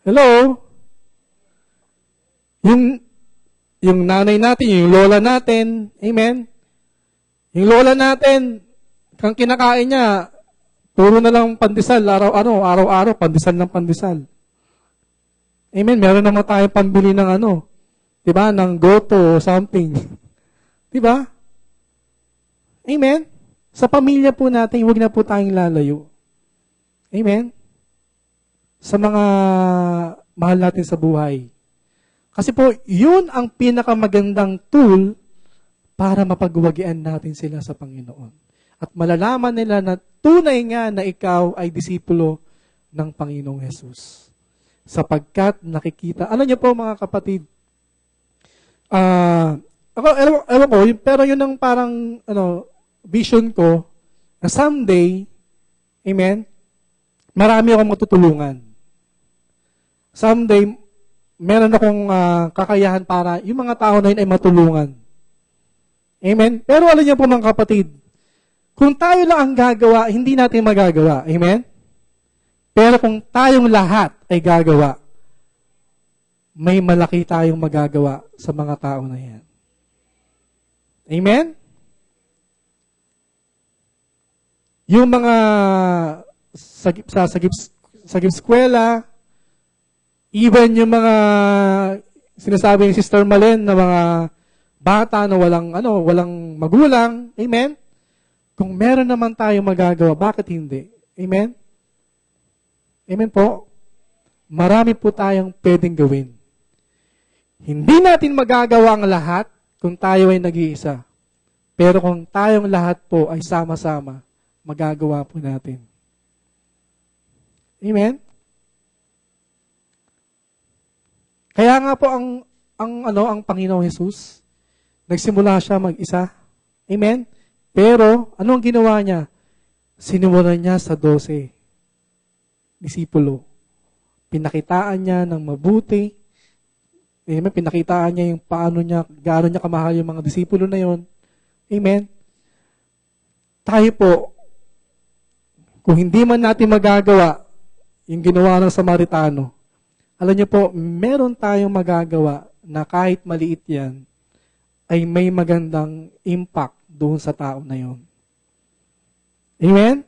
Hello? Yung, yung nanay natin, yung lola natin, amen? Yung lola natin, kang kinakain niya, puro na lang pandesal, araw-araw, pandesal ng pandesal. Amen? Meron naman tayong pambili ng diba? Ng goto o something. Diba? Amen? Sa pamilya po natin, huwag na po tayong lalayo. Amen? Sa mga mahal natin sa buhay. Kasi po, yun ang pinakamagandang tool para mapagwagian natin sila sa Panginoon. At malalaman nila na tunay nga na ikaw ay disipulo ng Panginoong Hesus. Sapagkat nakikita, alam niyo po mga kapatid, ewan ko, pero yun ang parang, vision ko, na someday, amen, marami akong matutulungan. Someday, meron akong kakayahan para yung mga tao na yun ay matulungan. Amen? Pero alam niyo po mga kapatid, kung tayo lang ang gagawa, hindi natin magagawa. Amen? Pero kung tayong lahat ay gagawa, may malaki tayong magagawa sa mga tao na yan. Amen? Yung mga sagip eskwela, even yung mga sinasabi ni Sister Malen na mga bata na walang magulang, amen? Kung meron naman tayong magagawa, bakit hindi? Amen? Amen po? Marami po tayong pwedeng gawin. Hindi natin magagawa ang lahat kung tayo ay nag-iisa. Pero kung tayong lahat po ay sama-sama, magagawa po natin. Amen? Kaya nga po ang Panginoong Hesus, nagsimula siya mag-isa. Amen? Pero, ano ang ginawa niya? Sinimulan niya sa 12 disipulo. Pinakitaan niya ng mabuti. Amen? Pinakitaan niya yung gaano niya kamahal yung mga disipulo na yon. Amen? Tayo po, kung hindi man natin magagawa yung ginawa ng Samaritano, alam niyo po, meron tayong magagawa na kahit maliit yan, ay may magandang impact doon sa tao na yon. Amen?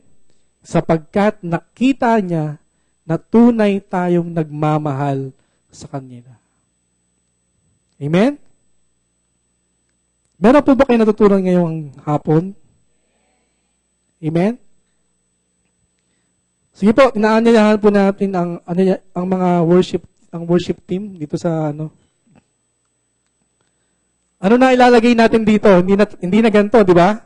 Sapagkat nakita niya na tunay tayong nagmamahal sa kanila. Amen? Meron po ba kayo natutunan ngayong hapon? Amen? Sige po, inaanyayahan po natin ang mga worship team dito sa Ano na ilalagay natin dito? Hindi na ganito, di ba?